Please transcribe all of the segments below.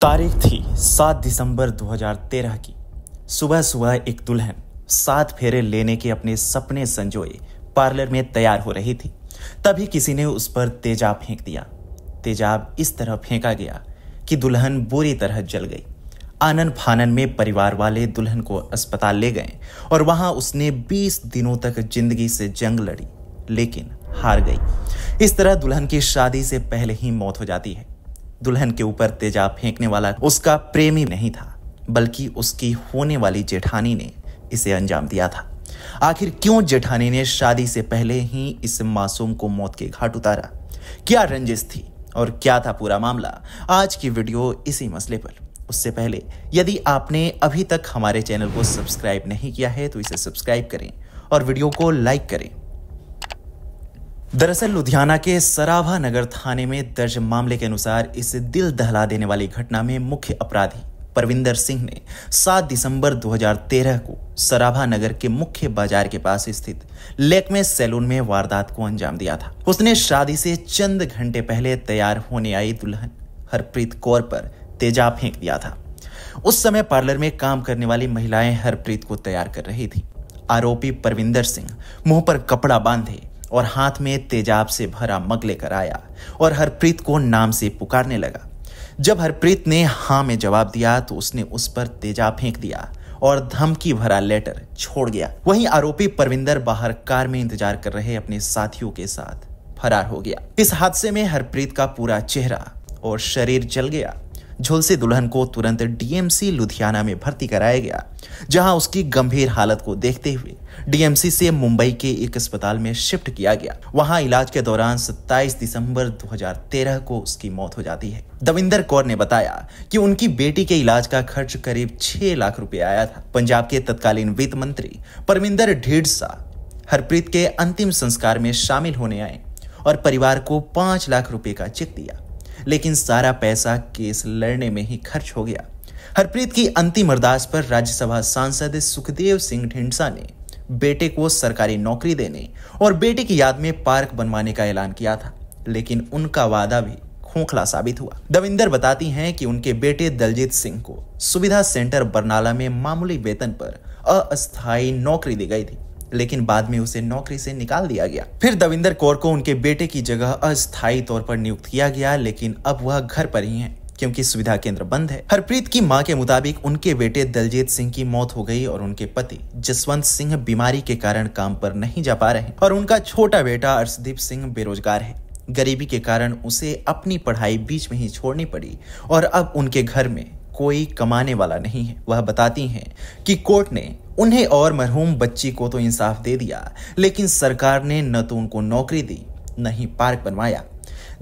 तारीख थी 7 दिसंबर 2013 की। सुबह सुबह एक दुल्हन 7 फेरे लेने के अपने सपने संजोए पार्लर में तैयार हो रही थी। तभी किसी ने उस पर तेजाब फेंक दिया। तेजाब इस तरह फेंका गया कि दुल्हन बुरी तरह जल गई। आनन फानन में परिवार वाले दुल्हन को अस्पताल ले गए और वहां उसने 20 दिनों तक जिंदगी से जंग लड़ी, लेकिन हार गई। इस तरह दुल्हन की शादी से पहले ही मौत हो जाती है। दुल्हन के ऊपर तेजाब फेंकने वाला उसका प्रेमी नहीं था, बल्कि उसकी होने वाली जेठानी ने इसे अंजाम दिया था। आखिर क्यों जेठानी ने शादी से पहले ही इस मासूम को मौत के घाट उतारा? क्या रंजिश थी और क्या था पूरा मामला? आज की वीडियो इसी मसले पर। उससे पहले यदि आपने अभी तक हमारे चैनल को सब्सक्राइब नहीं किया है तो इसे सब्सक्राइब करें और वीडियो को लाइक करें। दरअसल लुधियाना के सराभा नगर थाने में दर्ज मामले के अनुसार इस दिल दहला देने वाली घटना में मुख्य अपराधी परविंदर सिंह ने 7 दिसंबर 2013 को सराभा नगर के मुख्य बाजार के पास स्थित लेकमे सैलून में वारदात को अंजाम दिया था। उसने शादी से चंद घंटे पहले तैयार होने आई दुल्हन हरप्रीत कौर पर तेजाब फेंक दिया था। उस समय पार्लर में काम करने वाली महिलाएं हरप्रीत को तैयार कर रही थी। आरोपी परविंदर सिंह मुंह पर कपड़ा बांधे और हाथ में तेजाब से भरा मग लेकर आया और हरप्रीत को नाम से पुकारने लगा। जब हरप्रीत ने हाँ में जवाब दिया तो उसने उस पर तेजाब फेंक दिया और धमकी भरा लेटर छोड़ गया। वहीं आरोपी परविंदर बाहर कार में इंतजार कर रहे अपने साथियों के साथ फरार हो गया। इस हादसे में हरप्रीत का पूरा चेहरा और शरीर जल गया। झुलसी दुल्हन को तुरंत डीएमसी लुधियाना में भर्ती कराया गया, जहां उसकी गंभीर हालत को देखते हुए डीएमसी से मुंबई के एक अस्पताल में शिफ्ट किया गया। वहां इलाज के दौरान 27 दिसंबर 2013 को उसकी मौत हो जाती है। दविंदर कौर ने बताया कि उनकी बेटी के इलाज का खर्च करीब 6 लाख रुपए आया था। पंजाब के तत्कालीन वित्त मंत्री परमिंदर ढींढसा हरप्रीत के अंतिम संस्कार में शामिल होने आए और परिवार को 5 लाख रुपए का चेक दिया, लेकिन सारा पैसा केस लड़ने में ही खर्च हो गया। हरप्रीत की अंतिम अरदास पर राज्यसभा सांसद सुखदेव सिंह ढींढसा ने बेटे को सरकारी नौकरी देने और बेटे की याद में पार्क बनवाने का ऐलान किया था, लेकिन उनका वादा भी खोखला साबित हुआ। दविंदर बताती हैं कि उनके बेटे दलजीत सिंह को सुविधा सेंटर बरनाला में मामूली वेतन पर अस्थायी नौकरी दी गई थी, लेकिन बाद में उसे नौकरी से निकाल दिया गया। फिर दविंदर कौर को उनके बेटे की जगह अस्थायी तौर पर नियुक्त किया गया, लेकिन अब वह घर पर ही हैं क्योंकि सुविधा केंद्र बंद है। हरप्रीत की मां के मुताबिक उनके बेटे दलजीत सिंह की मौत हो गई और उनके पति जसवंत सिंह बीमारी के कारण काम पर नहीं जा पा रहे और उनका छोटा बेटा अर्शदीप सिंह बेरोजगार है। गरीबी के कारण उसे अपनी पढ़ाई बीच में ही छोड़नी पड़ी और अब उनके घर में कोई कमाने वाला नहीं है। वह बताती हैं कि कोर्ट ने उन्हें और मरहूम बच्ची को तो इंसाफ दे दिया, लेकिन सरकार ने न तो उनको नौकरी दी न ही पार्क बनवाया।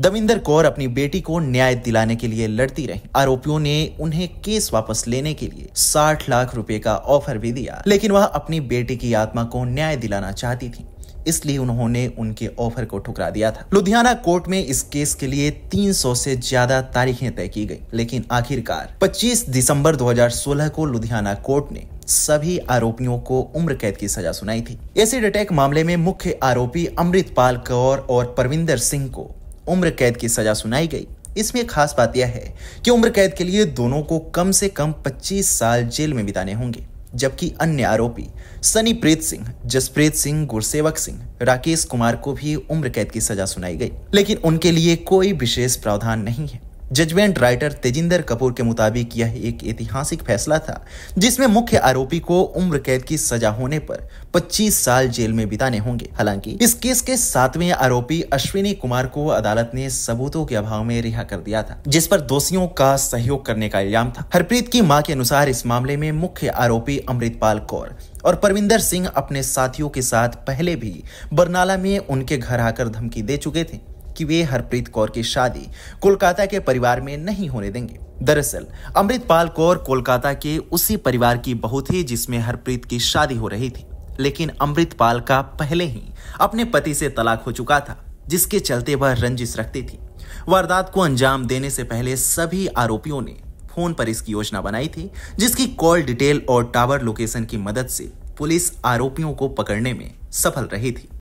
दविंदर कौर अपनी बेटी को न्याय दिलाने के लिए लड़ती रही। आरोपियों ने उन्हें केस वापस लेने के लिए 60 लाख रुपए का ऑफर भी दिया, लेकिन वह अपनी बेटी की आत्मा को न्याय दिलाना चाहती थी, इसलिए उन्होंने उनके ऑफर को ठुकरा दिया था। लुधियाना कोर्ट में इस केस के लिए 300 से ज्यादा तारीखें तय की गई, लेकिन आखिरकार 25 दिसंबर 2016 को लुधियाना कोर्ट ने सभी आरोपियों को उम्र कैद की सजा सुनाई थी। एसिड अटैक मामले में मुख्य आरोपी अमृतपाल कौर और परविंदर सिंह को उम्र कैद की सजा सुनाई गई। इसमें खास बात यह है कि उम्र कैद के लिए दोनों को कम से कम 25 साल जेल में बिताने होंगे, जबकि अन्य आरोपी सनीप्रीत सिंह, जसप्रीत सिंह, गुरसेवक सिंह, राकेश कुमार को भी उम्र कैद की सजा सुनाई गई, लेकिन उनके लिए कोई विशेष प्रावधान नहीं है। जजमेंट राइटर तेजिंदर कपूर के मुताबिक यह एक ऐतिहासिक फैसला था, जिसमें मुख्य आरोपी को उम्र कैद की सजा होने पर 25 साल जेल में बिताने होंगे। हालांकि इस केस के 7वें आरोपी अश्विनी कुमार को अदालत ने सबूतों के अभाव में रिहा कर दिया था, जिस पर दोषियों का सहयोग करने का इल्जाम था। हरप्रीत की मां के अनुसार इस मामले में मुख्य आरोपी अमृतपाल कौर और परविंदर सिंह अपने साथियों के साथ पहले भी बरनाला में उनके घर आकर धमकी दे चुके थे कि वे हरप्रीत कौर की शादी कोलकाता के परिवार में नहीं होने देंगे। दरअसल अमृतपाल कौर कोलकाता के उसी परिवार की बहू थी जिसमें हरप्रीत की शादी हो रही थी, लेकिन अमृतपाल का पहले ही अपने पति से तलाक हो चुका था, जिसके चलते वह रंजिश रखती थी। वारदात को अंजाम देने से पहले सभी आरोपियों ने फोन पर इसकी योजना बनाई थी, जिसकी कॉल डिटेल और टावर लोकेशन की मदद से पुलिस आरोपियों को पकड़ने में सफल रही थी।